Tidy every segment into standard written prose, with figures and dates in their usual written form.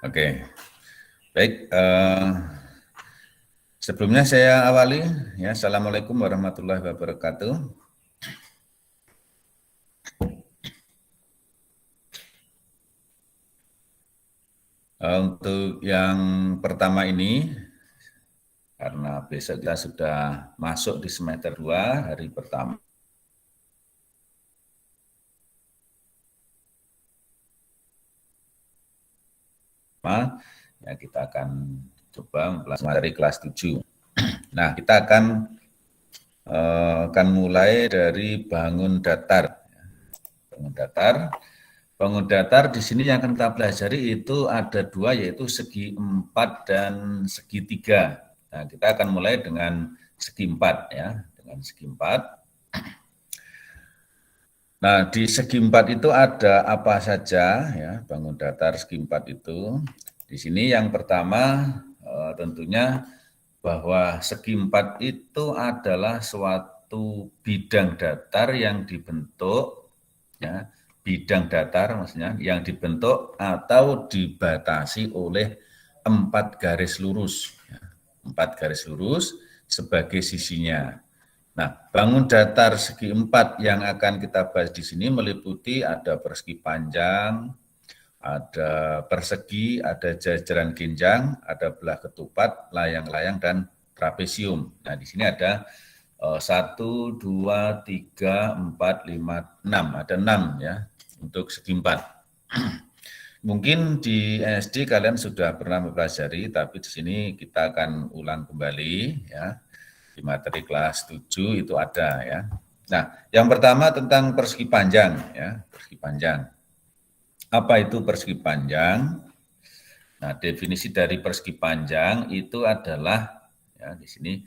Oke, baik. Sebelumnya saya awali, ya. Assalamualaikum warahmatullahi wabarakatuh. Untuk yang pertama ini, karena besok kita sudah masuk di semester 2, hari pertama. Ya, kita akan coba mempelajari materi kelas 7. Nah, kita akan mulai dari bangun datar. Bangun datar. Bangun datar di sini yang akan kita pelajari itu ada dua, yaitu segi 4 dan segitiga. Nah, kita akan mulai dengan segi 4 ya, dengan segi 4. Nah, di segi 4 itu ada apa saja ya, bangun datar segi 4 itu. Di sini yang pertama tentunya bahwa segi 4 itu adalah suatu bidang datar yang dibentuk ya, bidang datar maksudnya yang dibentuk atau dibatasi oleh 4 garis lurus. 4 garis lurus sebagai sisinya. Nah, bangun datar segi 4 yang akan kita bahas di sini meliputi ada persegi panjang, ada persegi, ada jajaran ginjang, ada belah ketupat, layang-layang, dan trapesium. Nah, di sini ada 1, 2, 3, 4, 5, 6. Ada 6 ya untuk segi 4. Mungkin di SD kalian sudah pernah mempelajari, tapi di sini kita akan ulang kembali ya. Di materi kelas 7 itu ada ya. Nah, yang pertama tentang persegi panjang ya, persegi panjang. Apa itu persegi panjang? Nah, definisi dari persegi panjang itu adalah ya di sini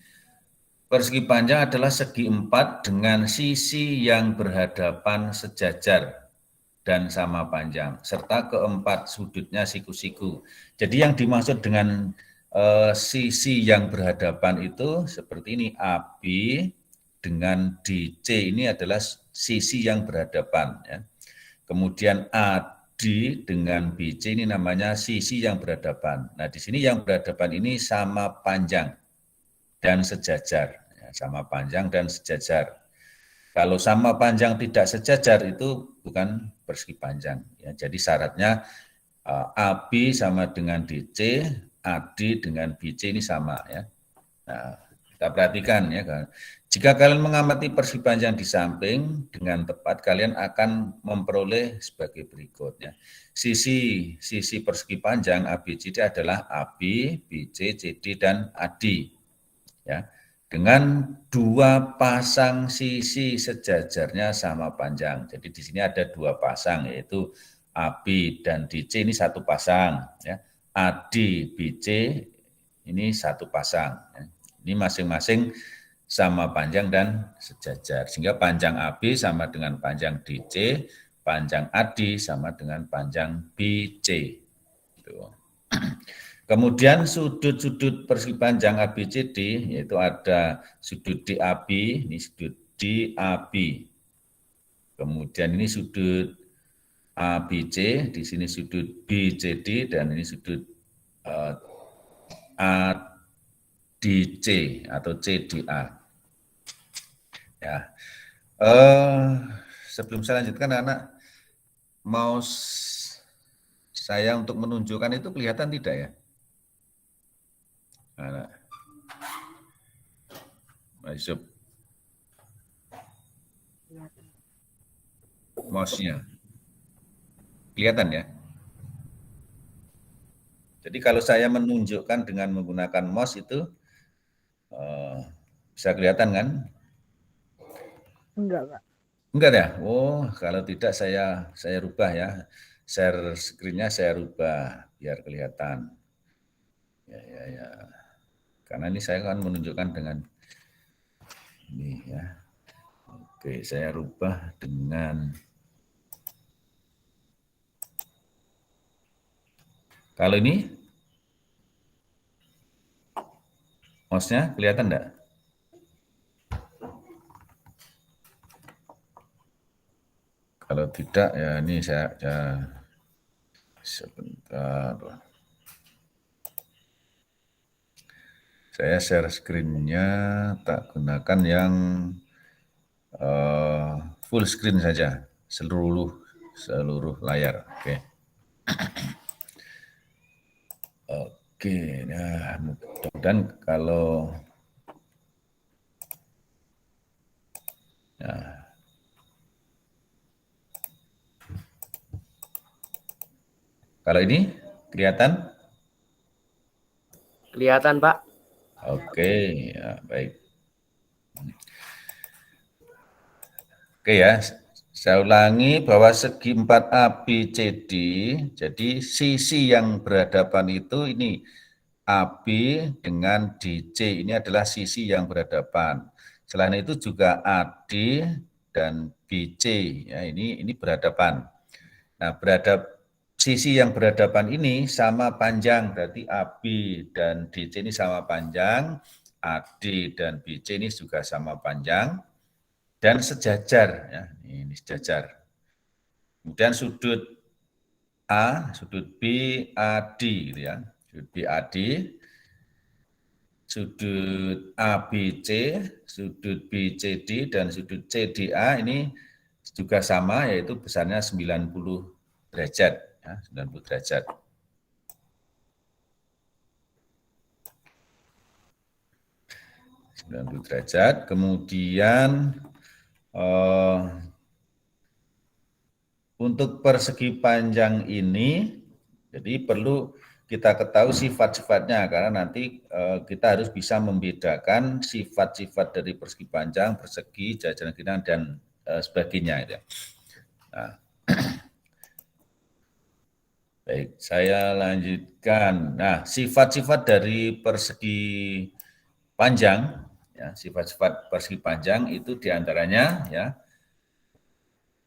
persegi panjang adalah segi 4 dengan sisi yang berhadapan sejajar dan sama panjang, serta keempat sudutnya siku-siku. Jadi yang dimaksud dengan sisi yang berhadapan itu seperti ini, AB dengan DC ini adalah sisi yang berhadapan. Ya. Kemudian AD dengan BC ini namanya sisi yang berhadapan. Nah, di sini yang berhadapan ini sama panjang dan sejajar. Ya, sama panjang dan sejajar. Kalau sama panjang tidak sejajar itu bukan persegi panjang. Ya, jadi syaratnya AB sama dengan DC, AD dengan BC ini sama ya. Nah, kita perhatikan ya. Jika kalian mengamati persegi panjang di samping dengan tepat, kalian akan memperoleh sebagai berikut ya. Sisi persegi panjang ABCD adalah AB, BC, CD, dan AD. Ya. Dengan dua pasang sisi sejajarnya sama panjang. Jadi di sini ada dua pasang, yaitu AB dan DC ini satu pasang, ya. AD, BC ini satu pasang. Ya. Ini masing-masing sama panjang dan sejajar. Sehingga panjang AB sama dengan panjang DC, panjang AD sama dengan panjang BC. Gitu. Kemudian sudut-sudut persegi panjang ABCD, yaitu ada sudut DAB, ini sudut DAB. Kemudian ini sudut ABC, di sini sudut BCD, dan ini sudut ADC atau CDA. Ya. Sebelum saya lanjutkan, anak mau saya untuk menunjukkan itu kelihatan tidak ya? Anak. Yusuf. Mouse-nya. Kelihatan ya? Jadi kalau saya menunjukkan dengan menggunakan mouse itu bisa kelihatan kan? Enggak, Pak. Enggak ya? Oh, kalau tidak saya rubah ya. Share screen-nya saya rubah biar kelihatan. Ya. Karena ini saya akan menunjukkan dengan ini ya. Oke, saya rubah dengan kalau ini mouse-nya kelihatan enggak? Kalau tidak ya ini saya sebentar. Saya share screen-nya, tak gunakan yang full screen saja, seluruh layar. Oke. Oke, nah mudah-mudahan kalau ini kelihatan? Kelihatan, Pak. Oke, ya, baik. Oke ya, saya ulangi bahwa segi 4 ABCD, jadi sisi yang berhadapan itu ini AB dengan DC, ini adalah sisi yang berhadapan. Selain itu juga AD dan BC, ya ini berhadapan. Nah, sisi yang berhadapan ini sama panjang, berarti AB dan DC ini sama panjang, AD dan BC ini juga sama panjang, dan sejajar, ya, ini sejajar. Kemudian sudut A, sudut B, AD, gitu ya, sudut BAD, sudut ABC, sudut BCD, dan sudut CDA ini juga sama, yaitu besarnya 90 derajat, ya, 90 derajat. Kemudian untuk persegi panjang ini, jadi perlu kita ketahui sifat-sifatnya, karena nanti kita harus bisa membedakan sifat-sifat dari persegi panjang, persegi, jajaran genangan, dan sebagainya. Gitu. Nah, baik, saya lanjutkan. Nah, sifat-sifat dari persegi panjang, ya, sifat-sifat persegi panjang itu diantaranya, ya.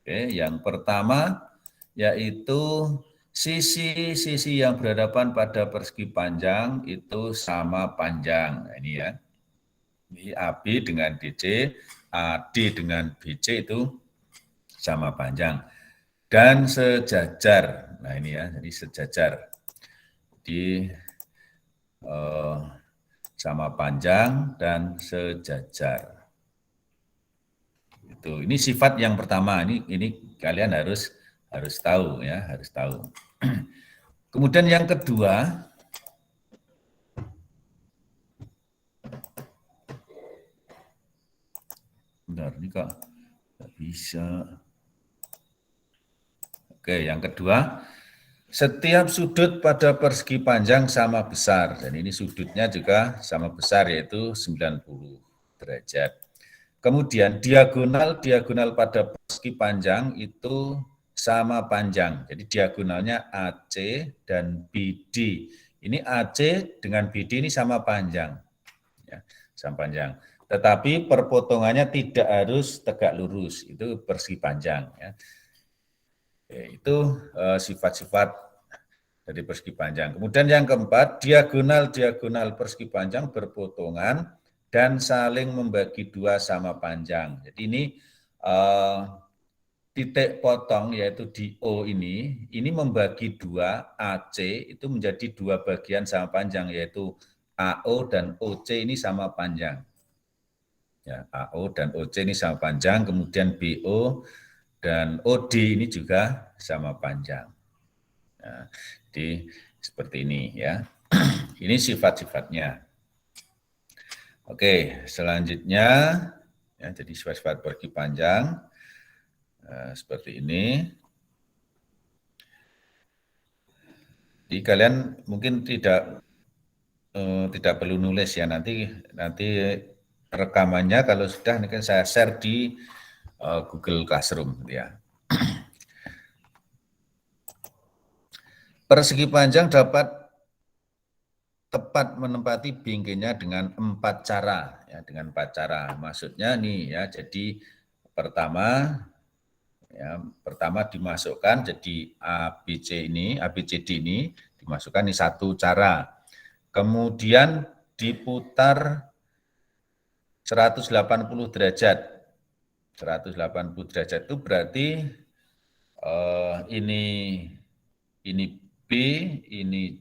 Oke, yang pertama yaitu sisi-sisi yang berhadapan pada persegi panjang itu sama panjang. Nah, ini ya. Ini AB dengan DC, AD dengan BC itu sama panjang. Dan sejajar. Nah ini ya, jadi sejajar. Jadi sama panjang dan sejajar. Ini sifat yang pertama. Ini kalian harus tahu ya, harus tahu. Kemudian yang kedua, bentar, ini kok nggak bisa. Oke, yang kedua, setiap sudut pada persegi panjang sama besar. Dan ini sudutnya juga sama besar, yaitu 90 derajat. Kemudian diagonal pada persegi panjang itu sama panjang. Jadi diagonalnya AC dan BD. Ini AC dengan BD ini sama panjang. Ya, sama panjang. Tetapi perpotongannya tidak harus tegak lurus. Itu persegi panjang. Ya. Itu sifat-sifat dari persegi panjang. Kemudian yang keempat, diagonal persegi panjang berpotongan dan saling membagi dua sama panjang. Jadi ini titik potong yaitu di O ini membagi dua AC itu menjadi dua bagian sama panjang, yaitu AO dan OC ini sama panjang. Ya, AO dan OC ini sama panjang, kemudian BO dan OD ini juga sama panjang. Nah, jadi seperti ini ya. Ini sifat-sifatnya. Oke, selanjutnya ya, jadi sifat-sifat persegi panjang seperti ini. Jadi kalian mungkin tidak perlu nulis ya, nanti rekamannya kalau sudah ini kan saya share di Google Classroom ya. Persegi panjang dapat tepat menempati bingkainya dengan 4 cara ya, dengan 4 cara. Maksudnya nih ya, jadi pertama dimasukkan, jadi ABCD ini dimasukkan ini satu cara. Kemudian diputar 180 derajat. 180 derajat itu berarti ini B, ini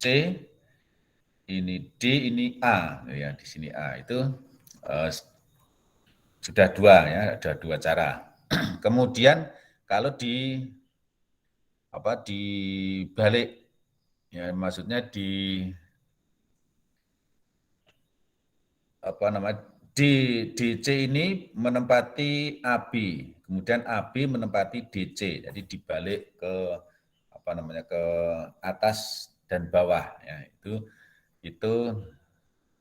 C, ini D, ini A, ya di sini A itu sudah dua ya, ada dua cara. Kemudian kalau dibalik, ya maksudnya DC ini menempati AB, kemudian AB menempati DC, jadi dibalik ke ke atas dan bawah ya, itu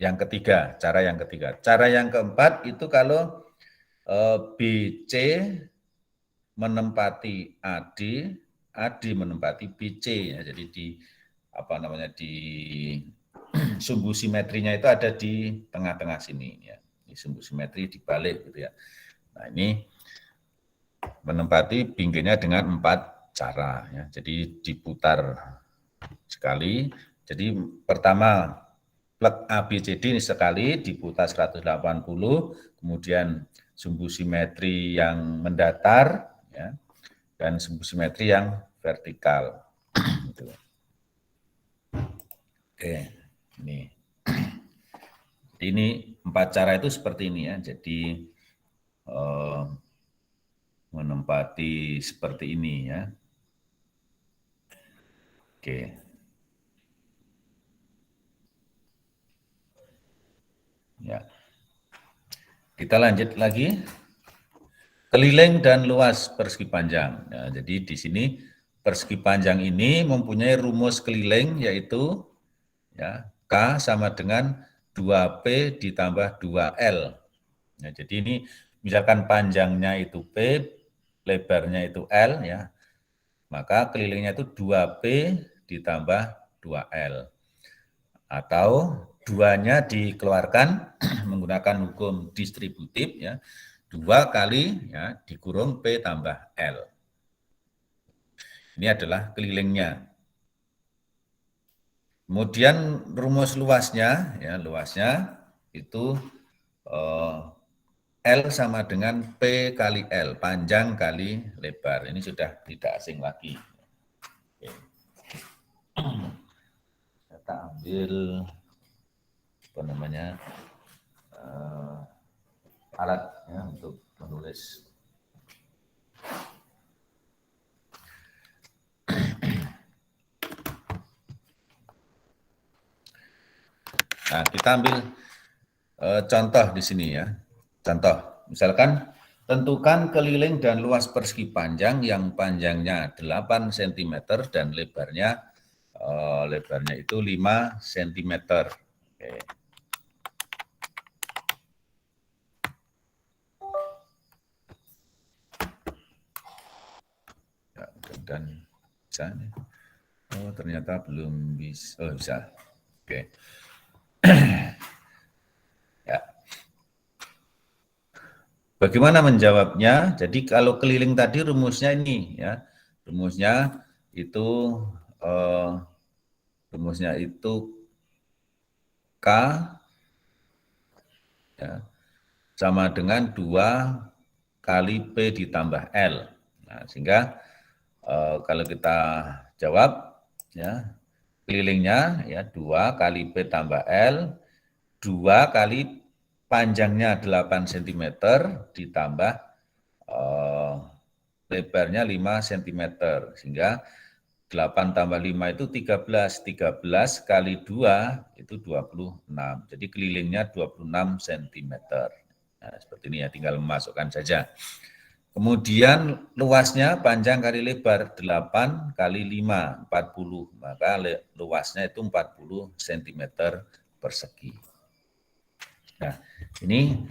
yang ketiga, cara yang ketiga. Cara yang keempat itu kalau BC menempati AD, AD menempati BC ya, jadi di sumbu simetrinya itu ada di tengah-tengah sini ya. Di sumbu simetri dibalik gitu ya. Nah, ini menempati pinggirnya dengan 4 cara ya. Jadi diputar sekali. Jadi pertama plug ABCD ini sekali diputar 180, kemudian sumbu simetri yang mendatar ya, dan sumbu simetri yang vertikal. Oke, ini. Ini 4 cara itu seperti ini ya. Jadi menempati seperti ini ya. Oke. Ya. Kita lanjut lagi. Keliling dan luas persegi panjang. Ya, jadi di sini persegi panjang ini mempunyai rumus keliling yaitu ya, K sama dengan 2P ditambah 2L. Ya, jadi ini misalkan panjangnya itu P, lebarnya itu L ya, maka kelilingnya itu 2P ditambah 2L. Atau duanya dikeluarkan menggunakan hukum distributif ya, 2 kali ya dikurung P tambah L. Ini adalah kelilingnya. Kemudian rumus luasnya ya, luasnya itu L sama dengan P kali L, panjang kali lebar. Ini sudah tidak asing lagi. Oke. Kita ambil alat ya, untuk menulis. Nah, kita ambil contoh di sini ya. Contoh, misalkan tentukan keliling dan luas persegi panjang yang panjangnya 8 cm dan lebarnya itu 5 cm. Oke. Ya, dan bisa nih. Oh, ternyata belum bisa. Oh, bisa. Oke. Ya. Bagaimana menjawabnya? Jadi kalau keliling tadi rumusnya ini ya. Rumusnya itu K ya, sama dengan 2 kali P ditambah L. Nah, sehingga kalau kita jawab ya, kelilingnya ya 2 kali P tambah L, 2 kali panjangnya 8 cm ditambah lebarnya 5 cm, sehingga 8 tambah 5 itu 13, 13 kali 2 itu 26, jadi kelilingnya 26 cm. Nah, seperti ini ya, tinggal memasukkan saja. Kemudian luasnya panjang kali lebar 8 kali 5, 40, maka luasnya itu 40 cm persegi. Nah, ini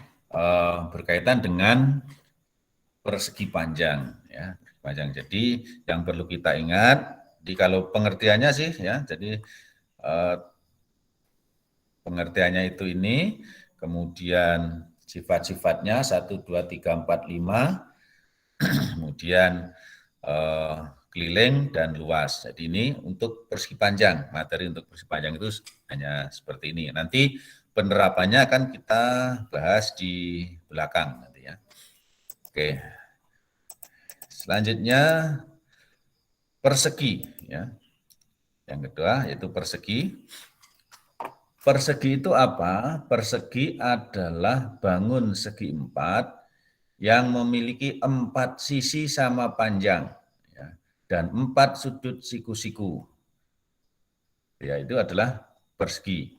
berkaitan dengan persegi panjang ya, panjang. Jadi yang perlu kita ingat, kalau pengertiannya sih ya, jadi pengertiannya itu ini, kemudian sifat-sifatnya 1, 2, 3, 4, 5, kemudian keliling dan luas. Jadi ini untuk persegi panjang, materi untuk persegi panjang itu hanya seperti ini. Nanti penerapannya akan kita bahas di belakang nanti ya. Oke. Selanjutnya persegi ya. Yang kedua yaitu persegi. Persegi itu apa? Persegi adalah bangun segi empat yang memiliki 4 sisi sama panjang, ya, dan 4 sudut siku-siku. Ya, itu adalah persegi.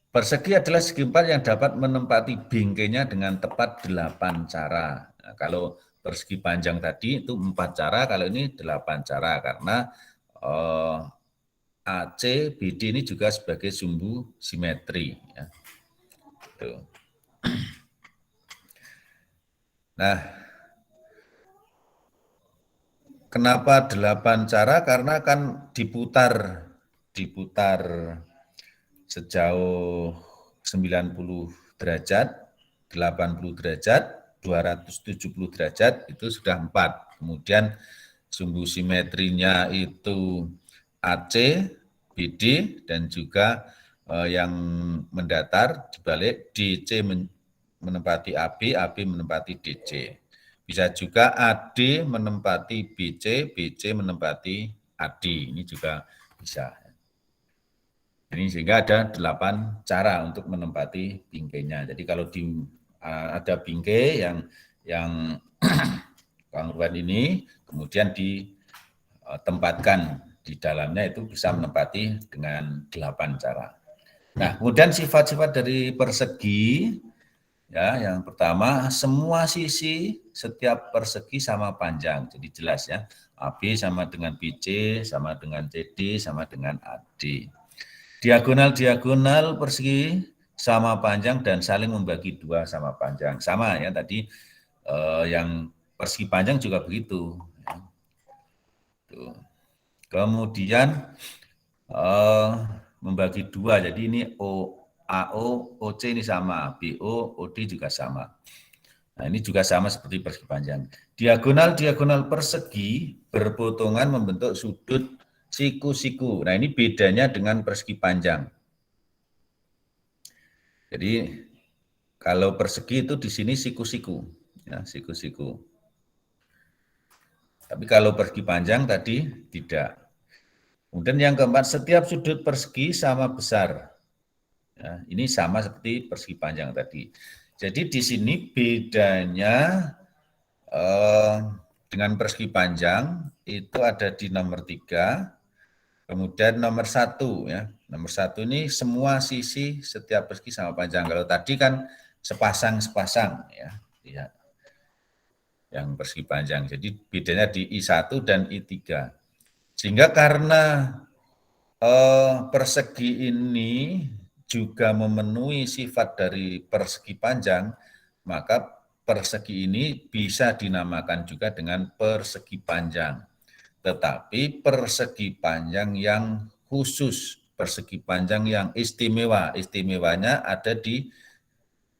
Persegi adalah segi empat yang dapat menempati bingkainya dengan tepat 8 cara. Nah, kalau persegi panjang tadi itu 4 cara, kalau ini 8 cara karena AC, BD ini juga sebagai sumbu simetri. Ya. Tuh. Nah, kenapa 8 cara? Karena kan diputar sejauh 90 derajat, 80 derajat, 270 derajat, itu sudah 4. Kemudian sumbu simetrinya itu AC, BD, dan juga yang mendatar dibalik DC menempati AB, AB menempati DC. Bisa juga AD menempati BC, BC menempati AD. Ini juga bisa. Ini sehingga ada 8 cara untuk menempati bingkainya. Jadi kalau ada bingkai yang kongruan ini, kemudian ditempatkan di dalamnya itu bisa menempati dengan 8 cara. Nah, kemudian sifat-sifat dari persegi, ya, yang pertama semua sisi setiap persegi sama panjang, jadi jelas ya. AB sama dengan BC, sama dengan CD, sama dengan AD. Diagonal-diagonal persegi sama panjang dan saling membagi 2 sama panjang. Sama ya tadi yang persegi panjang juga begitu. Tuh. Kemudian membagi 2, jadi ini AO, OC ini sama, BO, OD juga sama. Nah, ini juga sama seperti persegi panjang. Diagonal-diagonal persegi berpotongan membentuk sudut siku-siku. Nah, ini bedanya dengan persegi panjang. Jadi kalau persegi itu di sini siku-siku, ya, siku-siku. Tapi kalau persegi panjang tadi tidak. Kemudian yang keempat, setiap sudut persegi sama besar. Ya, ini sama seperti persegi panjang tadi. Jadi di sini bedanya dengan persegi panjang itu ada di nomor 3. Kemudian nomor 1 ya, nomor 1 ini semua sisi setiap persegi sama panjang. Kalau tadi kan sepasang-sepasang ya, lihat yang persegi panjang. Jadi bedanya di I1 dan I3. Sehingga karena persegi ini juga memenuhi sifat dari persegi panjang, maka persegi ini bisa dinamakan juga dengan persegi panjang. Tetapi persegi panjang yang khusus, persegi panjang yang istimewa. Istimewanya ada di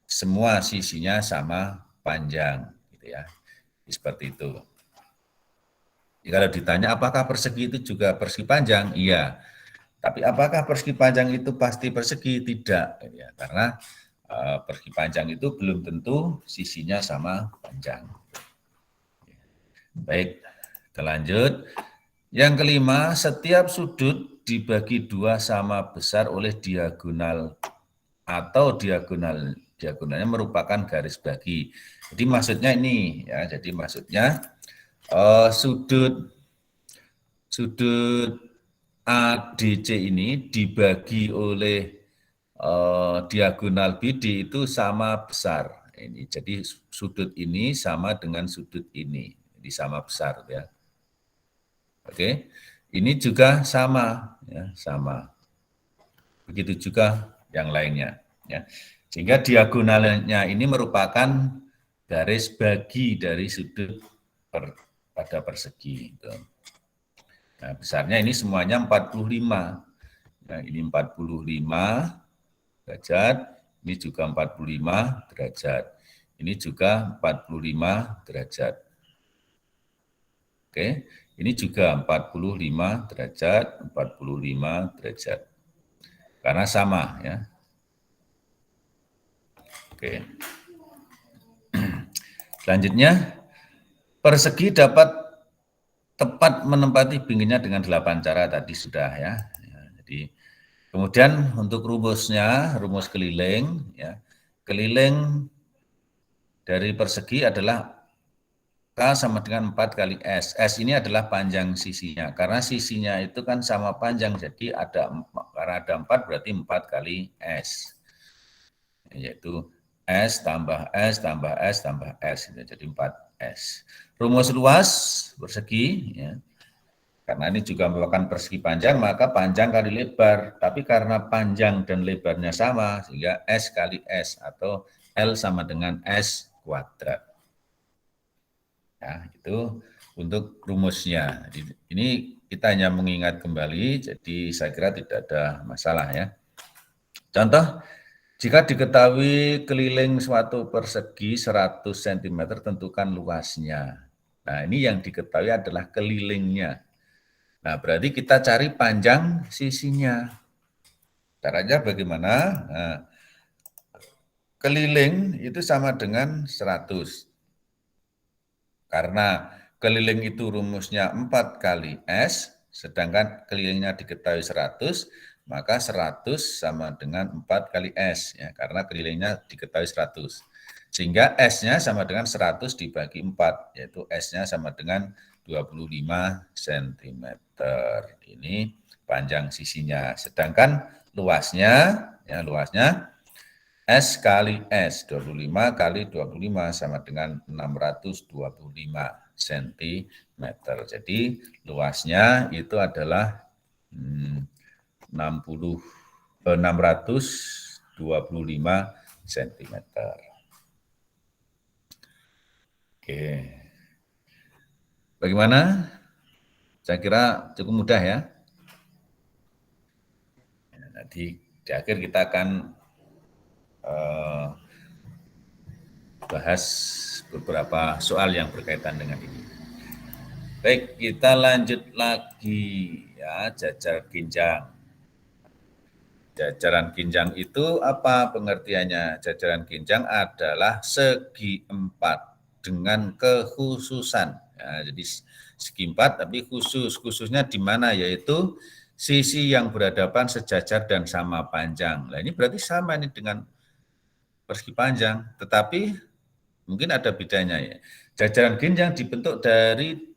semua sisinya sama panjang, gitu ya. Seperti itu. Jadi kalau ditanya apakah persegi itu juga persegi panjang? Iya. Tapi apakah persegi panjang itu pasti persegi? Tidak, ya. Karena persegi panjang itu belum tentu sisinya sama panjang. Baik, kita lanjut. Yang kelima, setiap sudut dibagi 2 sama besar oleh diagonal atau diagonalnya merupakan garis bagi. Jadi maksudnya ini ya, jadi maksudnya sudut ADC ini dibagi oleh diagonal BD itu sama besar. Ini jadi sudut ini sama dengan sudut ini, jadi sama besar ya. Oke, ini juga sama, ya, sama. Begitu juga yang lainnya. Ya. Sehingga diagonalnya ini merupakan garis bagi dari sudut pada persegi. Gitu. Nah, besarnya ini semuanya 45. Nah, ini 45 derajat, ini juga 45 derajat. Ini juga 45 derajat. Oke. Ini juga 45 derajat, 45 derajat. Karena sama ya. Oke. Selanjutnya, persegi dapat tepat menempati bingkainya dengan 8 cara tadi sudah ya. Jadi Kemudian untuk rumusnya, rumus keliling, ya, keliling dari persegi adalah K sama dengan 4 kali S. S ini adalah panjang sisinya. Karena sisinya itu kan sama panjang, jadi karena ada 4 berarti 4 kali S. Yaitu S tambah S tambah S tambah S. Jadi 4S. Rumus luas persegi, ya. Karena ini juga merupakan persegi panjang, maka panjang kali lebar. Tapi karena panjang dan lebarnya sama, sehingga S kali S atau L sama dengan S kuadrat. Ya, itu untuk rumusnya. Jadi, ini kita hanya mengingat kembali, jadi saya kira tidak ada masalah ya. Contoh, jika diketahui keliling suatu persegi 100 cm, tentukan luasnya. Nah, ini yang diketahui adalah kelilingnya. Nah, berarti kita cari panjang sisinya. Caranya bagaimana? Nah, keliling itu sama dengan 100. Karena keliling itu rumusnya 4 kali S, sedangkan kelilingnya diketahui 100, maka 100 sama dengan 4 kali S, ya, karena kelilingnya diketahui 100. Sehingga S-nya sama dengan 100 dibagi 4, yaitu S-nya sama dengan 25 cm. Ini panjang sisinya. Sedangkan luasnya, ya, luasnya S kali S, 25 kali 25 sama dengan 625 cm. Jadi luasnya itu adalah 625 cm. Oke. Bagaimana? Saya kira cukup mudah ya. Nanti di akhir kita akan bahas beberapa soal yang berkaitan dengan ini. Baik, kita lanjut lagi ya, jajar ginjang. Jajaran ginjang itu apa pengertiannya? Jajaran ginjang adalah segi empat dengan kekhususan. Ya, jadi segi empat tapi khususnya di mana? Yaitu sisi yang berhadapan sejajar dan sama panjang. Nah ini berarti sama ini dengan persegi panjang, tetapi mungkin ada bedanya ya. Jajaran ginjang dibentuk dari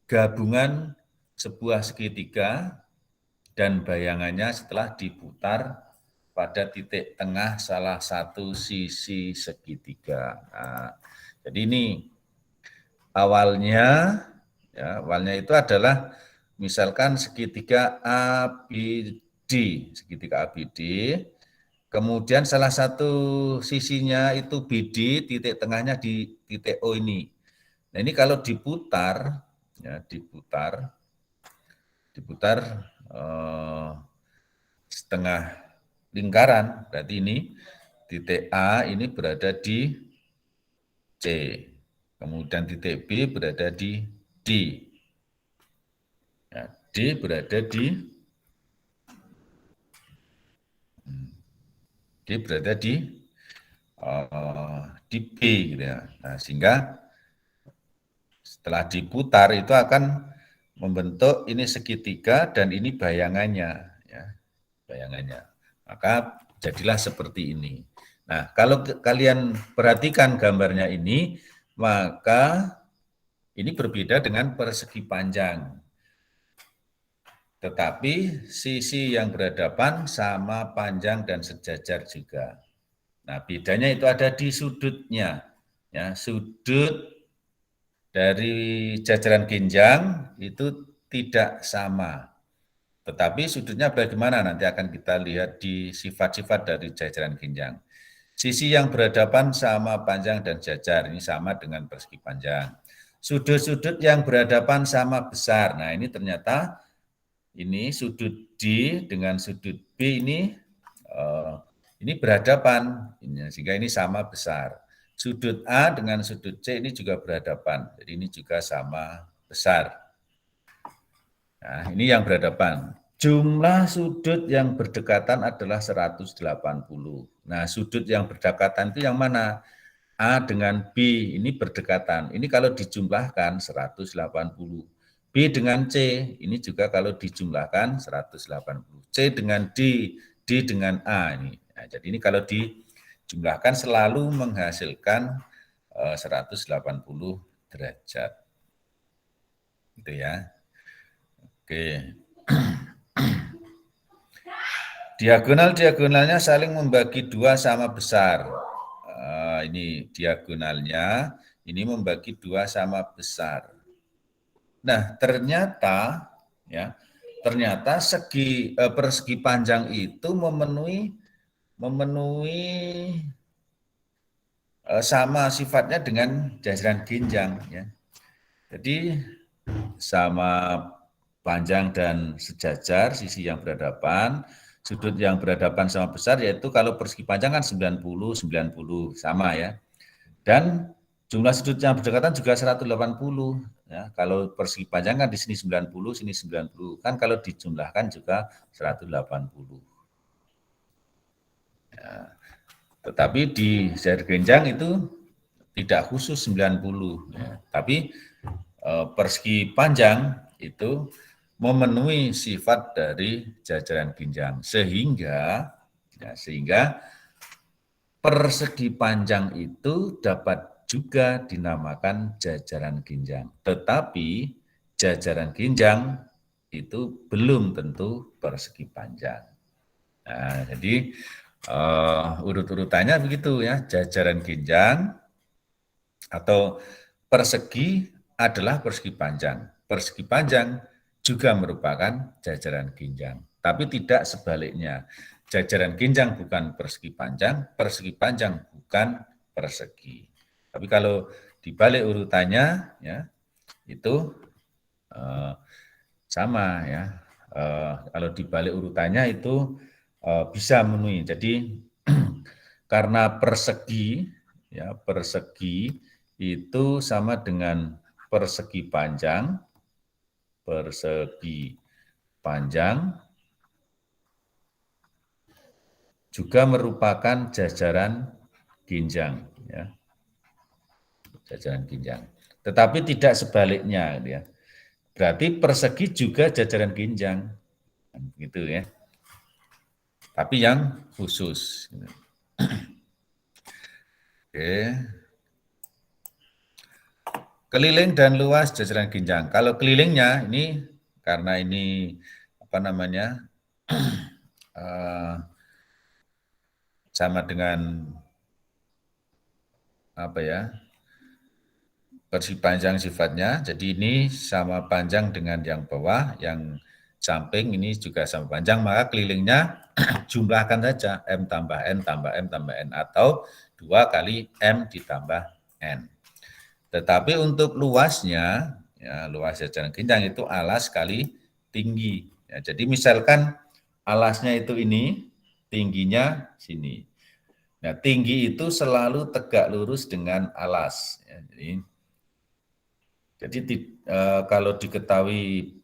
gabungan sebuah segitiga dan bayangannya setelah diputar pada titik tengah salah satu sisi segitiga. Nah, jadi ini awalnya, ya, awalnya itu adalah misalkan segitiga ABD, segitiga ABD, kemudian salah satu sisinya itu BD, titik tengahnya di titik O ini. Nah ini kalau diputar, ya, diputar setengah lingkaran, berarti ini titik A ini berada di C, kemudian titik B berada di D, ya, D berada di B, gitu ya. Nah, sehingga setelah diputar itu akan membentuk ini segitiga dan ini bayangannya, ya, bayangannya. Maka jadilah seperti ini. Nah, kalau kalian perhatikan gambarnya ini, maka ini berbeda dengan persegi panjang. Tetapi sisi yang berhadapan sama panjang dan sejajar juga. Nah, bedanya itu ada di sudutnya. Ya, sudut dari jajaran ginjang itu tidak sama. Tetapi sudutnya bagaimana nanti akan kita lihat di sifat-sifat dari jajaran ginjang. Sisi yang berhadapan sama panjang dan jajar, ini sama dengan persegi panjang. Sudut-sudut yang berhadapan sama besar. Nah, ini ternyata ini sudut D dengan sudut B ini berhadapan, sehingga ini sama besar. Sudut A dengan sudut C ini juga berhadapan, jadi ini juga sama besar. Nah, ini yang berhadapan. Jumlah sudut yang berdekatan adalah 180. Nah, sudut yang berdekatan itu yang mana? A dengan B ini berdekatan. Ini kalau dijumlahkan 180. B dengan C ini juga kalau dijumlahkan 180. C dengan D, D dengan A ini. Nah, jadi ini kalau dijumlahkan selalu menghasilkan 180 derajat. Gitu ya. Oke. Diagonal-diagonalnya saling membagi 2 sama besar. Ini diagonalnya, ini membagi 2 sama besar. Nah, ternyata ya, ternyata persegi panjang itu memenuhi sama sifatnya dengan jajaran ginjang ya. Jadi sama panjang dan sejajar sisi yang berhadapan, sudut yang berhadapan sama besar, yaitu kalau persegi panjang kan 90, 90 sama ya. Dan jumlah sudut yang berdekatan juga 180 ya. Kalau persegi panjang kan di sini 90, sini 90. Kan kalau dijumlahkan juga 180. Ya. Tetapi di jajar genjang itu tidak khusus 90 ya. Tapi persegi panjang itu memenuhi sifat dari jajaran ginjang sehingga persegi panjang itu dapat juga dinamakan jajaran ginjang. Tetapi jajaran ginjang itu belum tentu persegi panjang. Nah, jadi urut-urutannya begitu ya, jajaran ginjang atau persegi adalah persegi panjang. Persegi panjang juga merupakan jajaran ginjang, tapi tidak sebaliknya. Jajaran ginjang bukan persegi panjang bukan persegi. Tapi kalau dibalik urutannya ya itu sama ya. Kalau dibalik urutannya itu bisa memenuhi. Jadi karena persegi ya, persegi itu sama dengan persegi panjang juga merupakan jajaran ginjang ya. Jajaran ginjang. Tetapi tidak sebaliknya ya. Berarti persegi juga jajaran ginjang. Gitu ya. Tapi yang khusus. Oke. Keliling dan luas jajaran ginjang. Kalau kelilingnya ini karena ini apa namanya sama dengan apa ya persegi panjang sifatnya. Jadi ini sama panjang dengan yang bawah, yang samping ini juga sama panjang. Maka kelilingnya jumlahkan saja M tambah N tambah M tambah N atau 2 kali M ditambah N. Tetapi untuk luasnya, ya, luas jajaran ginjang itu alas kali tinggi. Ya, jadi misalkan alasnya itu ini, tingginya sini. Nah, tinggi itu selalu tegak lurus dengan alas. Ya, jadi kalau diketahui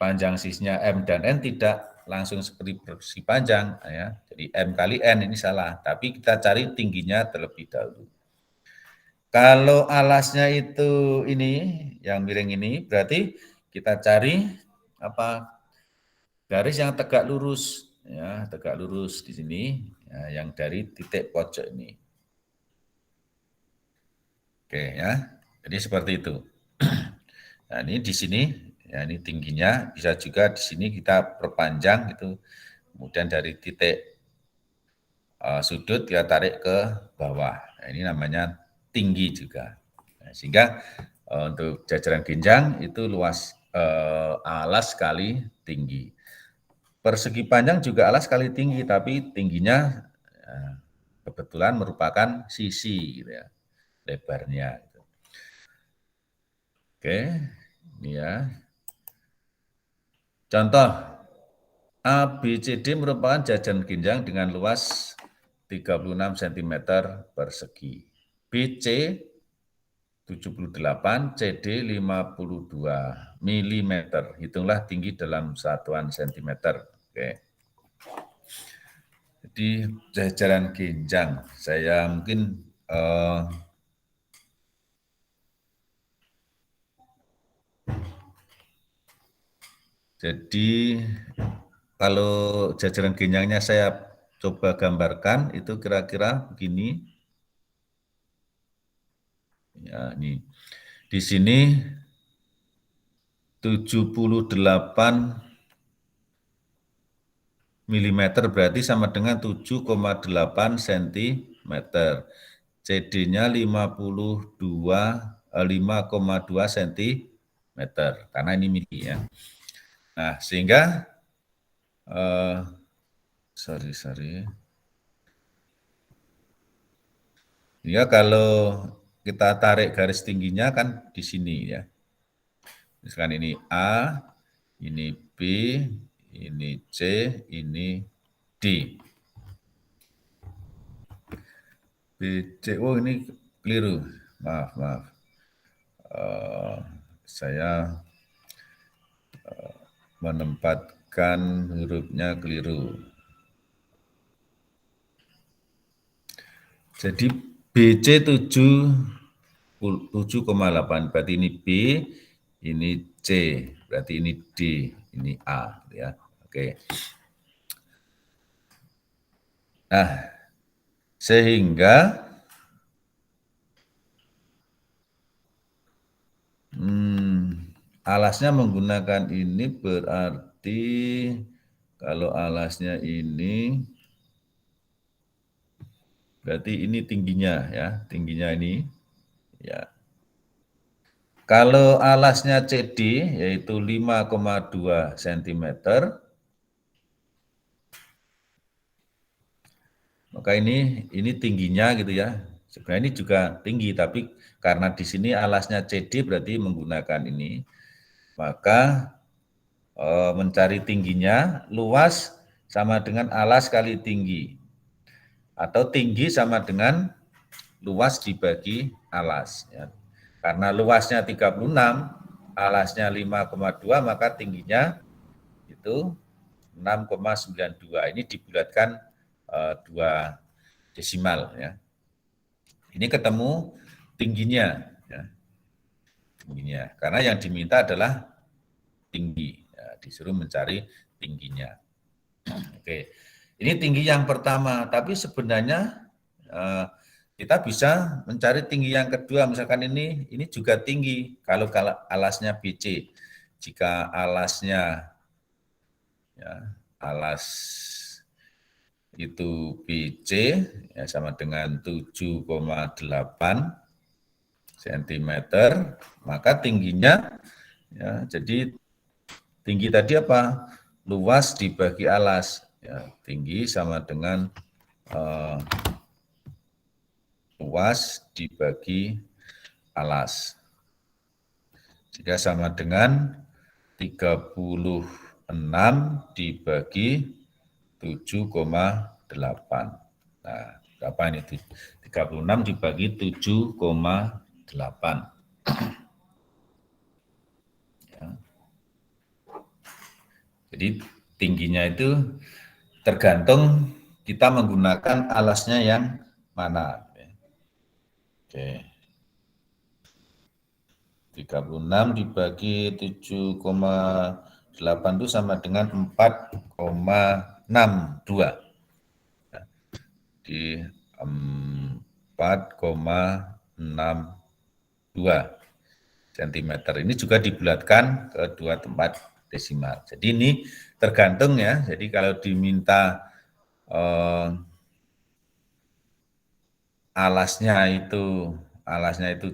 panjang sisinya M dan N tidak langsung seperti persegi panjang. Ya. Jadi M kali N ini salah, tapi kita cari tingginya terlebih dahulu. Kalau alasnya itu ini, yang miring ini, berarti kita cari apa garis yang tegak lurus, ya tegak lurus di sini, ya, yang dari titik pojok ini. Oke ya, jadi seperti itu. Nah ini di sini, ya ini tingginya, bisa juga di sini kita perpanjang gitu, kemudian dari titik sudut kita tarik ke bawah. Nah, ini namanya tinggi juga. Nah, sehingga untuk jajaran ginjang itu luas alas kali tinggi. Persegi panjang juga alas kali tinggi, tapi tingginya kebetulan merupakan sisi gitu ya, lebarnya. Gitu. Oke, ini ya. Contoh, ABCD merupakan jajaran ginjang dengan luas 36 cm persegi. BC 78, CD 52 mm. Hitunglah tinggi dalam satuan cm. Oke. Jadi jajaran ginjang, saya mungkin jadi kalau jajaran genjangnya saya coba gambarkan, itu kira-kira begini. Ya, ini. Di sini 78 mm berarti sama dengan 7,8 cm. CD-nya 5,2 cm karena ini mili ya. Nah, sehingga sorry. Ya kalau kita tarik garis tingginya kan di sini ya. Misalkan ini A, ini B, ini C, ini D. B, C, oh ini keliru, maaf. Saya menempatkan hurufnya keliru. Jadi BC 7,8, berarti ini B, ini C, berarti ini D, ini A, ya. Oke. Nah, sehingga alasnya menggunakan ini berarti kalau alasnya ini berarti ini tingginya ya, tingginya ini ya. Kalau alasnya CD yaitu 5,2 cm, maka ini tingginya gitu ya. Sebenarnya ini juga tinggi, tapi karena di sini alasnya CD berarti menggunakan ini, maka mencari tingginya, luas sama dengan alas kali tinggi, atau tinggi sama dengan luas dibagi alas. Ya. Karena luasnya 36, alasnya 5,2, maka tingginya itu 6,92. Ini dibulatkan 2 desimal. Ya. Ini ketemu tingginya. Ya. Tingginya. Karena yang diminta adalah tinggi. Ya, disuruh mencari tingginya. Oke, ini tinggi yang pertama, tapi sebenarnya kita bisa mencari tinggi yang kedua. Misalkan ini juga tinggi kalau alasnya BC. Jika alasnya alas itu BC ya sama dengan 7,8 cm, maka tingginya ya jadi tinggi tadi apa? Luas dibagi alas. Ya, tinggi sama dengan luas dibagi alas. Jika sama dengan 36 dibagi 7,8. Nah, berapa ini? 36 dibagi 7,8. Ya. Jadi tingginya itu tergantung kita menggunakan alasnya yang mana. Oke. 36 dibagi 7,8 itu sama dengan 4,62. Di 4,62 cm. Ini juga dibulatkan ke 2 tempat desimal. Jadi ini tergantung ya. Jadi kalau diminta alasnya itu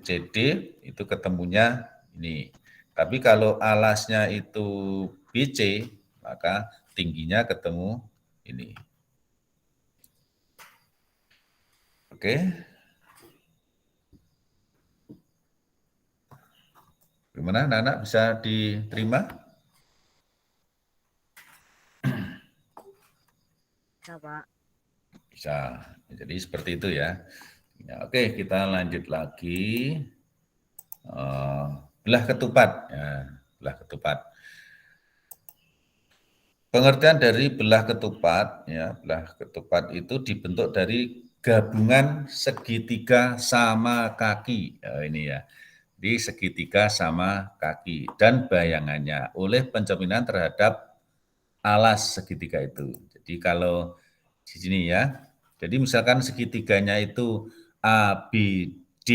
CD, itu ketemunya ini. Tapi kalau alasnya itu BC, maka tingginya ketemu ini. Oke. Gimana, Nana, bisa diterima? Bisa, Pak. Bisa. Jadi seperti itu ya. Oke, kita lanjut lagi. Belah ketupat. Ya, belah ketupat. Pengertian dari belah ketupat, ya, belah ketupat itu dibentuk dari gabungan segitiga sama kaki. Ya, ini ya, di segitiga sama kaki dan bayangannya oleh pencerminan terhadap alas segitiga itu. Jadi kalau di sini ya, jadi misalkan segitiganya itu ABD,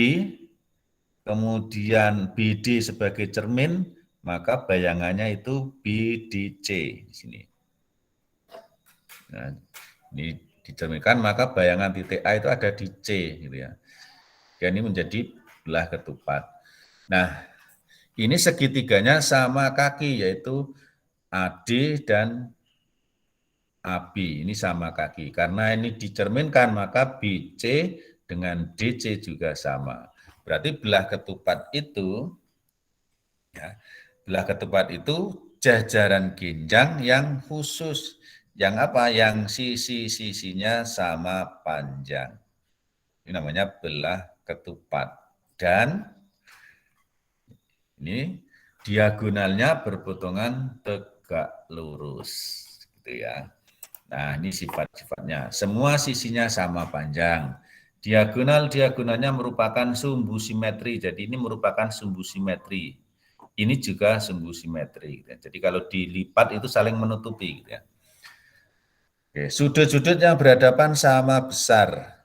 kemudian BD sebagai cermin, maka bayangannya itu BDC di sini. Nah, ini dicerminkan, maka bayangan titik A itu ada di C, gitu ya. Dan ini menjadi belah ketupat. Nah, ini segitiganya sama kaki, yaitu AD dan AB, ini sama kaki. Karena ini dicerminkan, maka BC dengan DC juga sama. Berarti belah ketupat itu, ya, belah ketupat itu jajaran ginjang yang khusus. Yang apa? Yang sisi-sisinya sama panjang. Ini namanya belah ketupat. Dan ini diagonalnya berpotongan tegak lurus, gitu ya. Nah, ini sifat-sifatnya. Semua sisinya sama panjang. Diagonal-diagonalnya merupakan sumbu simetri. Jadi ini merupakan sumbu simetri. Ini juga sumbu simetri. Jadi kalau dilipat itu saling menutupi. Gitu ya. Oke, sudut-sudut yang berhadapan sama besar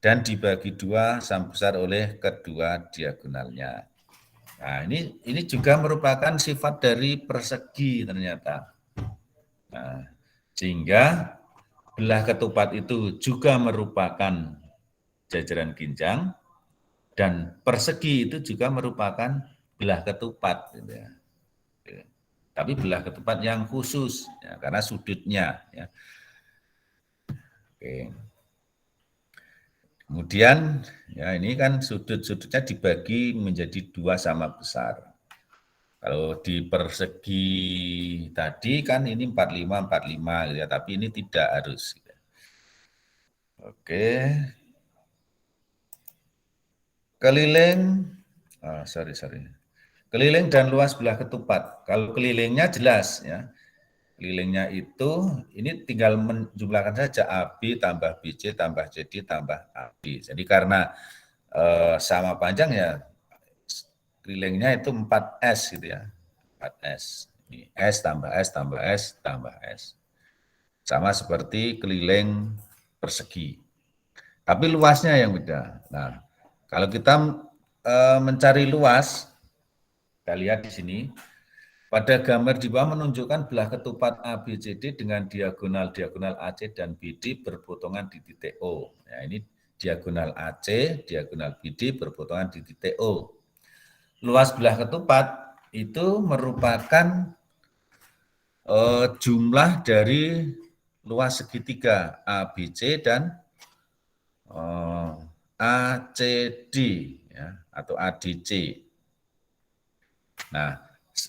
dan dibagi dua sama besar oleh kedua diagonalnya. Nah, ini juga merupakan sifat dari persegi ternyata. Nah, sehingga belah ketupat itu juga merupakan jajaran ginjang dan persegi itu juga merupakan belah ketupat, gitu ya. Tapi belah ketupat yang khusus, ya, karena sudutnya. Ya. Oke. Kemudian, ya ini kan sudut-sudutnya dibagi menjadi dua sama besar. Kalau di persegi tadi kan ini 45, gitu ya, tapi ini tidak harus. Gitu. Oke. Keliling, sorry. Keliling dan luas belah ketupat. Kalau kelilingnya jelas ya. Kelilingnya itu ini tinggal menjumlahkan saja AB tambah BC tambah CD tambah AB. Jadi karena sama panjang ya kelilingnya itu 4S gitu ya. 4S. Ini S tambah S tambah S tambah S. Sama seperti keliling persegi. Tapi luasnya yang beda. Nah, kalau kita mencari luas, kita lihat di sini, pada gambar di bawah menunjukkan belah ketupat ABCD dengan diagonal-diagonal AC dan BD berpotongan di titik O. Nah, ini diagonal AC, diagonal BD berpotongan di titik O. Luas belah ketupat itu merupakan jumlah dari luas segitiga ABC dan ACD ya, atau ADC. Nah,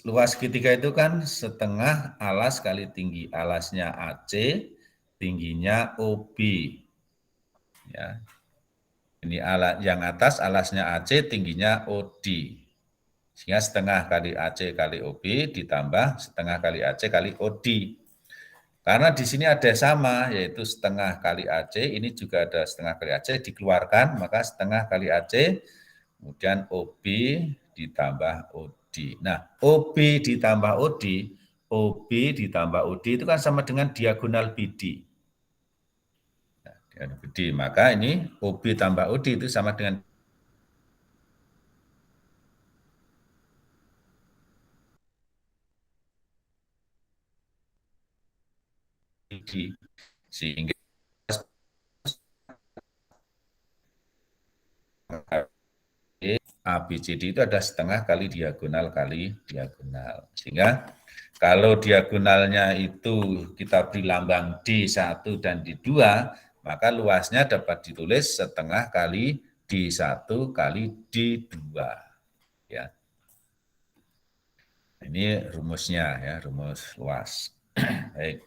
luas segitiga itu kan setengah alas kali tinggi alasnya AC, tingginya OB. Ya. Ini alat yang atas alasnya AC, tingginya OD. Sehingga setengah kali AC kali OB ditambah setengah kali AC kali OD. Karena di sini ada sama, yaitu setengah kali AC, ini juga ada setengah kali AC, dikeluarkan, maka setengah kali AC, kemudian OB ditambah OD. Nah, OB ditambah OB ditambah OD itu kan sama dengan diagonal BD. Nah, diagonal BD, maka ini OB tambah OD itu sama dengan BD. Sehingga ABCD itu ada setengah kali diagonal. Sehingga kalau diagonalnya itu kita beri lambang D1 dan D2, maka luasnya dapat ditulis setengah kali D1 kali D2. Ya. Ini rumusnya ya, rumus luas. Baik.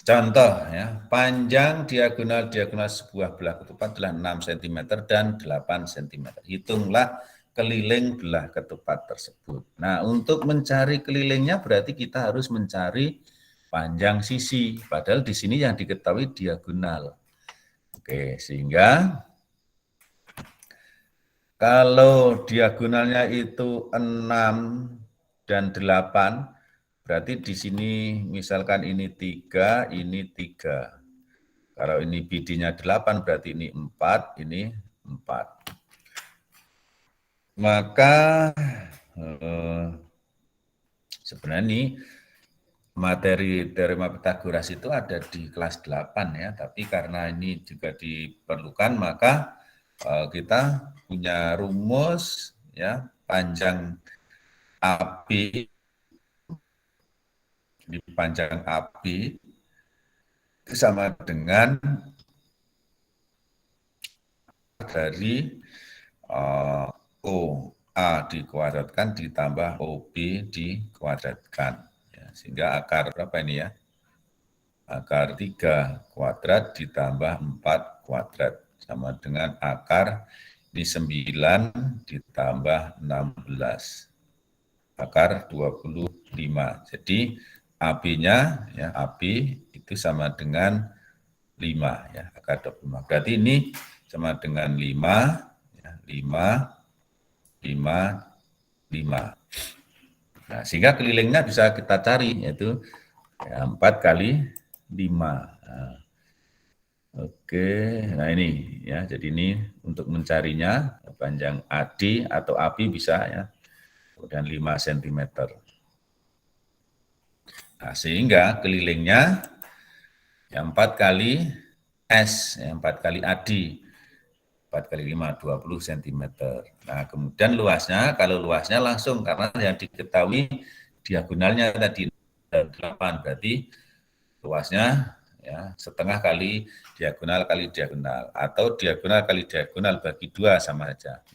Contoh ya, panjang diagonal sebuah belah ketupat adalah 6 cm dan 8 cm. Hitunglah keliling belah ketupat tersebut. Nah, untuk mencari kelilingnya berarti kita harus mencari panjang sisi. Padahal di sini yang diketahui diagonal. Oke, sehingga kalau diagonalnya itu 6 dan 8, Berarti di sini misalkan ini 3, ini 3. Kalau ini BD-nya 8, berarti ini 4, ini 4. Maka sebenarnya ini materi teorema Pythagoras itu ada di kelas 8 ya, tapi karena ini juga diperlukan, maka kita punya rumus ya, panjang API, di panjang API itu sama dengan dari OA dikuadratkan ditambah OB dikuadratkan. Ya, sehingga akar berapa ini ya? Akar 3 kuadrat ditambah 4 kuadrat. Sama dengan akar ini 9 ditambah 16. Akar 25. Jadi AB-nya, ya, AB itu sama dengan 5, ya, akar 25. Berarti ini sama dengan 5, ya, 5, 5, 5. Nah, sehingga kelilingnya bisa kita cari, yaitu ya, 4 kali 5. Nah, oke, nah ini ya, jadi ini untuk mencarinya panjang AD atau ABI bisa ya, kemudian 5 cm. Nah, sehingga kelilingnya ya 4 kali S, ya, 4 kali AD, 4 kali 5, 20 cm. Nah, kemudian luasnya, kalau luasnya langsung, karena yang diketahui diagonalnya tadi 8, berarti luasnya ya setengah kali diagonal, atau diagonal kali diagonal bagi 2 sama saja.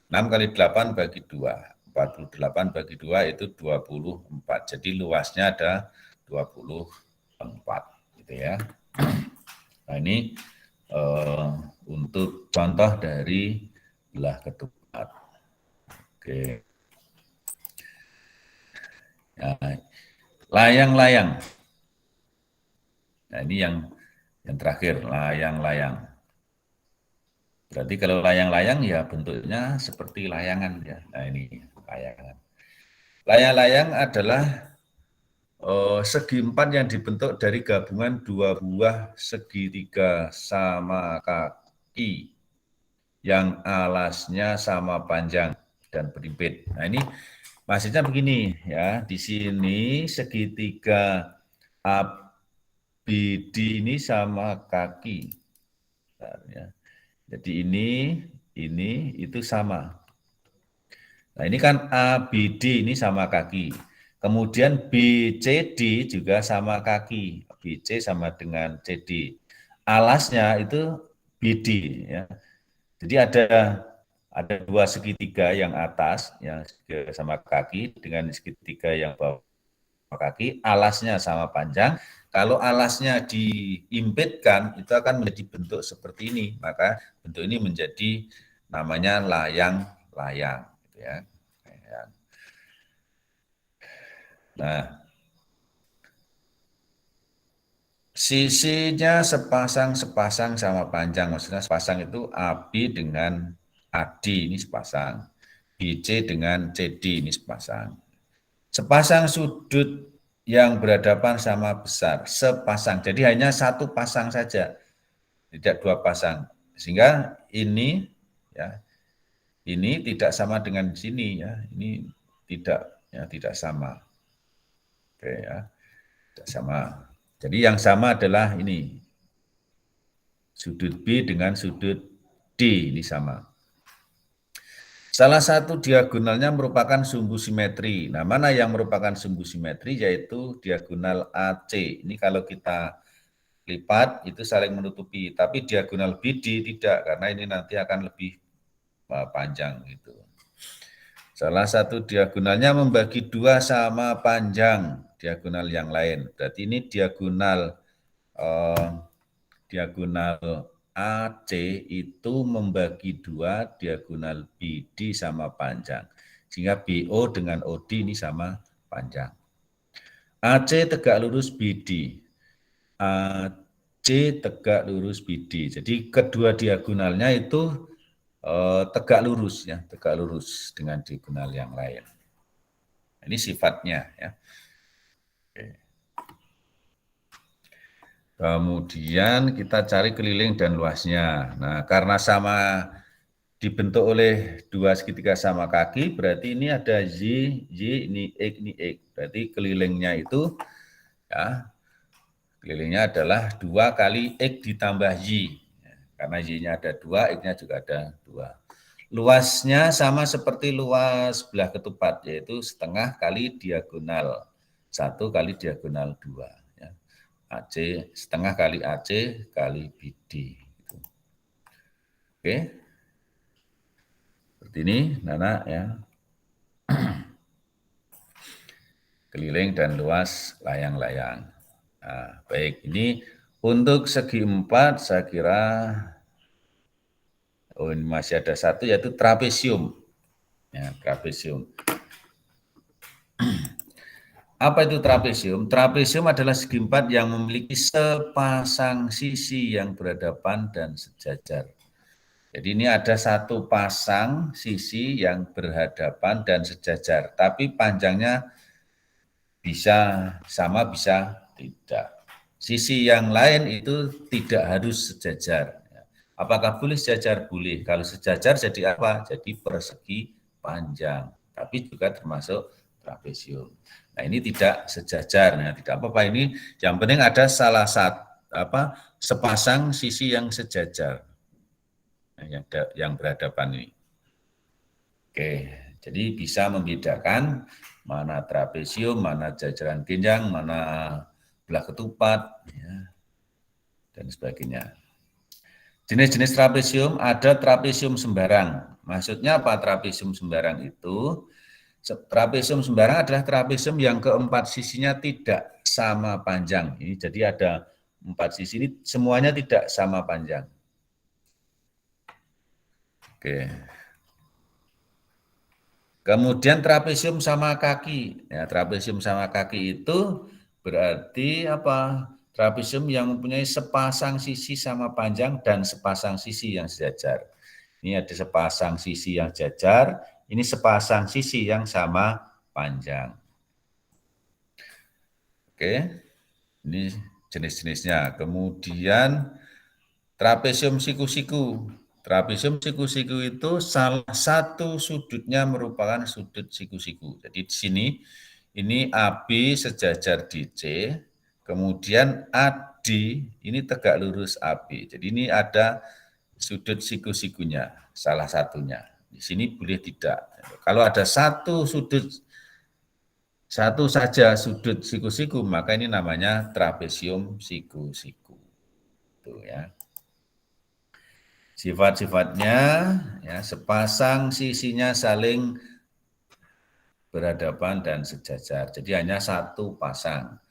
6 kali 8 bagi 2, 48 bagi 2 itu 24. Jadi luasnya ada 24 gitu ya. Nah, ini untuk contoh dari belah ketupat. Oke. Nah, layang-layang. Nah, ini yang terakhir, layang-layang. Berarti kalau layang-layang ya bentuknya seperti layangan ya. Nah, ini layangan. Layang-layang adalah segi empat yang dibentuk dari gabungan dua buah segitiga sama kaki yang alasnya sama panjang dan berimpit. Nah, ini maksudnya begini ya, di sini segitiga ABD ini sama kaki. Ya. Jadi ini, itu sama. Nah, ini kan ABD ini sama kaki. Kemudian BCD juga sama kaki. BC sama dengan CD. Alasnya itu BD ya. Jadi ada dua segitiga yang atas yang sama kaki dengan segitiga yang bawah kaki, alasnya sama panjang. Kalau alasnya diimpitkan, itu akan menjadi bentuk seperti ini. Maka bentuk ini menjadi namanya layang-layang. Gitu ya. Nah, sisinya sepasang sama panjang. Maksudnya sepasang itu AB dengan AD, ini sepasang. BC dengan CD, ini sepasang. Sepasang sudut yang berhadapan sama besar, sepasang. Jadi hanya satu pasang saja, tidak dua pasang. Sehingga ini ya, ini tidak sama dengan sini ya. Ini tidak sama. Oke ya, tidak sama. Jadi yang sama adalah ini. Sudut B dengan sudut D ini sama. Salah satu diagonalnya merupakan sumbu simetri. Nah, mana yang merupakan sumbu simetri? Yaitu diagonal AC. Ini kalau kita lipat itu saling menutupi, tapi diagonal BD tidak, karena ini nanti akan lebih panjang gitu. Salah satu diagonalnya membagi 2 sama panjang diagonal yang lain. Berarti ini diagonal AC itu membagi 2 diagonal BD sama panjang. Sehingga BO dengan OD ini sama panjang. AC tegak lurus BD. AC tegak lurus BD. Jadi kedua diagonalnya itu tegak lurus ya, tegak lurus dengan diagonal yang lain. Ini sifatnya ya. Oke. Kemudian kita cari keliling dan luasnya. Nah, karena sama dibentuk oleh dua segitiga sama kaki, berarti ini ada Y, ini X. Berarti kelilingnya itu ya, kelilingnya adalah 2 kali X ditambah Y. Karena Y-nya ada 2, X-nya juga ada 2. Luasnya sama seperti luas belah ketupat, yaitu setengah kali diagonal 1 kali diagonal 2. Ya. AC, setengah kali AC kali BD. Oke, seperti ini Nana ya. Keliling dan luas layang-layang. Nah, baik, ini untuk segi 4 saya kira ini masih ada satu yaitu trapesium. Ya, trapesium. Apa itu trapesium? Trapesium adalah segi 4 yang memiliki sepasang sisi yang berhadapan dan sejajar. Jadi ini ada satu pasang sisi yang berhadapan dan sejajar, tapi panjangnya bisa sama, bisa tidak. Sisi yang lain itu tidak harus sejajar. Apakah boleh sejajar? Boleh. Kalau sejajar jadi apa? Jadi persegi panjang. Tapi juga termasuk trapesium. Nah ini tidak sejajar. Nah tidak apa-apa ini. Yang penting ada salah satu sepasang sisi yang sejajar. Nah, yang berhadapan ini. Oke, jadi bisa membedakan mana trapesium, mana jajaran genjang, mana belah ketupat, ya, dan sebagainya. Jenis-jenis trapesium, ada trapesium sembarang. Maksudnya apa trapesium sembarang itu? Trapesium sembarang adalah trapesium yang keempat sisinya tidak sama panjang. Ini jadi ada 4 sisi ini semuanya tidak sama panjang. Oke. Kemudian trapesium sama kaki. Ya, trapesium sama kaki itu berarti apa? Trapesium yang mempunyai sepasang sisi sama panjang dan sepasang sisi yang sejajar. Ini ada sepasang sisi yang jajar, ini sepasang sisi yang sama panjang. Oke, ini jenis-jenisnya. Kemudian trapesium siku-siku. Trapesium siku-siku itu salah satu sudutnya merupakan sudut siku-siku. Jadi di sini ini AB sejajar DC, kemudian AD ini tegak lurus AB. Jadi ini ada sudut siku-sikunya, salah satunya. Di sini boleh tidak. Kalau ada satu saja sudut siku-siku, maka ini namanya trapesium siku-siku. Tuh ya. Sifat-sifatnya ya sepasang sisinya saling berhadapan dan sejajar. Jadi hanya satu pasang.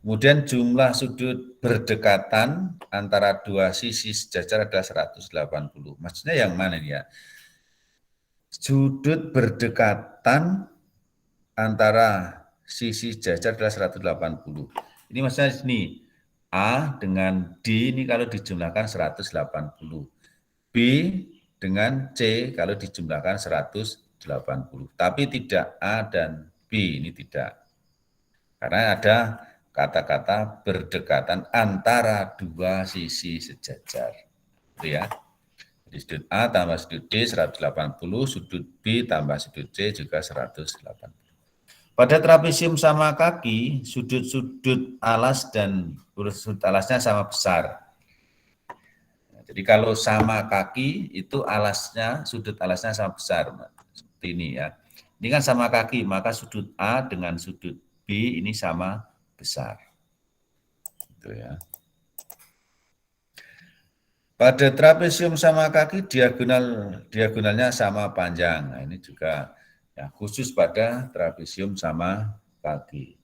Kemudian jumlah sudut berdekatan antara dua sisi sejajar adalah 180. Maksudnya yang mana ini ya? Sudut berdekatan antara sisi sejajar adalah 180. Ini maksudnya ini A dengan D ini kalau dijumlahkan 180. B dengan C kalau dijumlahkan 180. Tapi tidak A dan B, ini tidak. Karena ada kata-kata berdekatan antara dua sisi sejajar. Itu ya. Jadi sudut A tambah sudut D 180, sudut B tambah sudut C juga 180. Pada trapesium sama kaki, sudut-sudut alas dan sudut alasnya sama besar. Jadi kalau sama kaki itu alasnya, sudut alasnya sama besar. Seperti ini ya. Ini kan sama kaki, maka sudut A dengan sudut B ini sama besar. Gitu ya. Pada trapesium sama kaki diagonalnya sama panjang. Nah, ini juga ya, khusus pada trapesium sama kaki.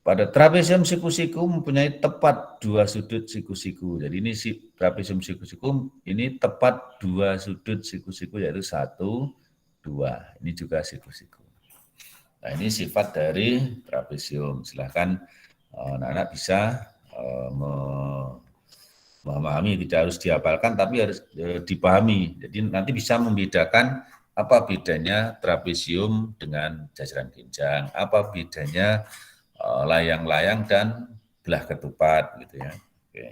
Pada trapesium siku-siku mempunyai tepat dua sudut siku-siku. Jadi ini trapesium siku-siku ini tepat dua sudut siku-siku yaitu 1, 2. Ini juga siku-siku. Nah ini sifat dari trapesium. Silahkan anak-anak bisa memahami, tidak harus dihafalkan tapi harus dipahami. Jadi nanti bisa membedakan apa bedanya trapesium dengan jajaran ginjang, apa bedanya layang-layang dan belah ketupat gitu ya. Oke.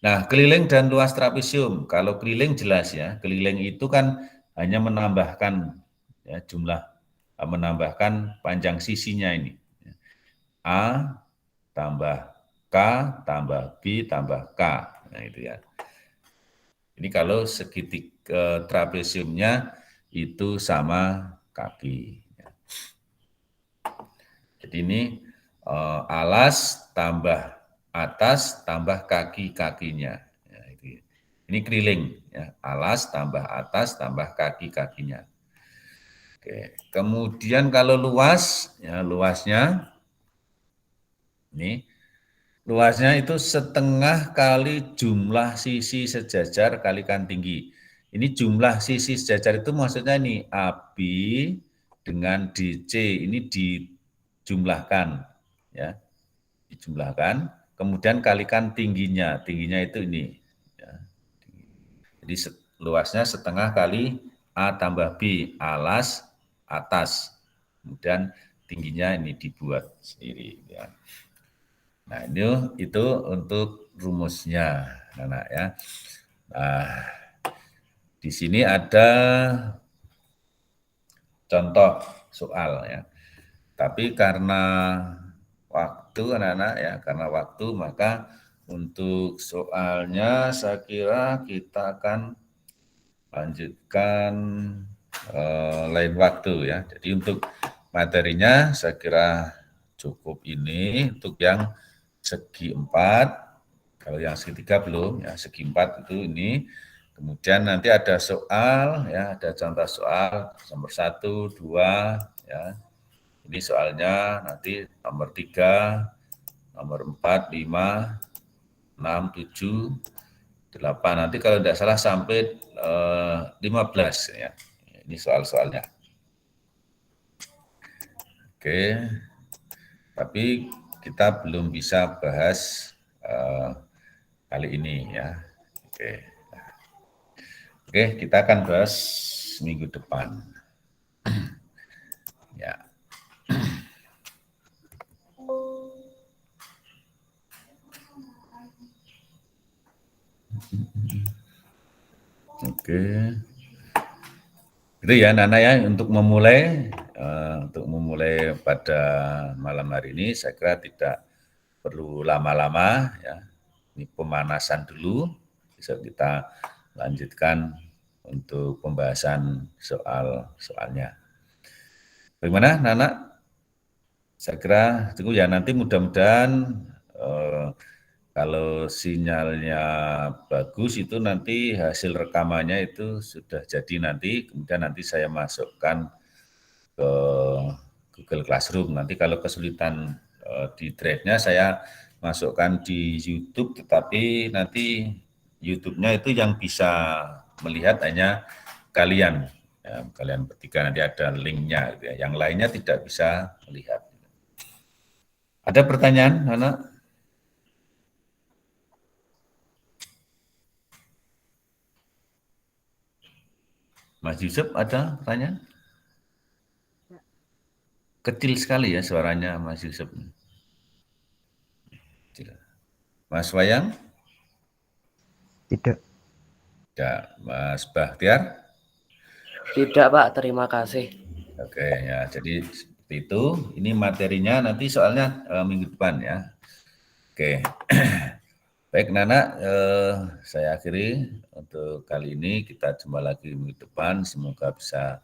Nah, keliling dan luas trapesium. Kalau keliling jelas ya, keliling itu kan hanya menambahkan ya, menambahkan panjang sisinya ini. A tambah K tambah B tambah K. Nah, itu ya. Ini kalau segitiga trapesiumnya itu sama kaki. Jadi ini alas tambah atas tambah kaki-kakinya. Ya, ini keriling, ya. Alas tambah atas tambah kaki-kakinya. Oke. Kemudian kalau luas, ya luasnya ini luasnya itu setengah kali jumlah sisi sejajar kalikan tinggi. Ini jumlah sisi sejajar itu maksudnya ini AB dengan DC ini dijumlahkan, ya, dijumlahkan. Kemudian kalikan tingginya, tingginya itu ini. Ya. Jadi luasnya setengah kali A tambah B, alas atas. Kemudian tingginya ini dibuat sendiri. Ya. Nah, ini itu untuk rumusnya, anak ya. Nah, di sini ada contoh soal ya. Tapi karena waktu anak-anak ya, karena waktu maka untuk soalnya saya kira kita akan lanjutkan lain waktu ya. Jadi untuk materinya saya kira cukup ini untuk yang segi 4. Kalau yang segitiga belum, ya segi 4 itu ini. Kemudian nanti ada soal, ya ada contoh soal nomor 1, 2, ya. Ini soalnya nanti nomor 3, nomor 4, 5, 6, 7, 8. Nanti kalau tidak salah sampai 15 ya. Ini soal-soalnya. Oke, tapi kita belum bisa bahas kali ini ya. Oke, kita akan bahas minggu depan. Ya. Oke. Itu ya Nana ya untuk memulai pada malam hari ini saya kira tidak perlu lama-lama ya. Ini pemanasan dulu, bisa kita lanjutkan untuk pembahasan soalnya. Bagaimana Nana? Saya kira cukup ya, nanti mudah-mudahan kalau sinyalnya bagus itu nanti hasil rekamannya itu sudah jadi nanti, kemudian nanti saya masukkan ke Google Classroom. Nanti kalau kesulitan di drive-nya saya masukkan di YouTube, tetapi nanti YouTube-nya itu yang bisa melihat hanya kalian. Ya, kalian bertiga nanti ada link-nya, gitu ya. Yang lainnya tidak bisa melihat. Ada pertanyaan, anak? Mas Yusuf, ada pertanyaan? Kecil sekali ya suaranya Mas Yusuf. Mas Wayang? Tidak. Tidak. Mas Bahtiar? Tidak, Pak. Terima kasih. Oke, ya. Jadi seperti itu. Ini materinya nanti soalnya minggu depan ya. Oke. Baik, Nana, saya akhiri untuk kali ini. Kita jumpa lagi minggu depan. Semoga bisa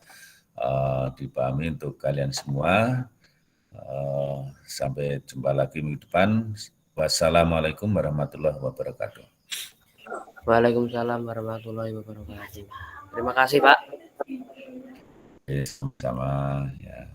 dipahami untuk kalian semua. Sampai jumpa lagi minggu depan. Wassalamualaikum warahmatullahi wabarakatuh. Waalaikumsalam warahmatullahi wabarakatuh. Terima kasih, Pak. Sama-sama. Ya.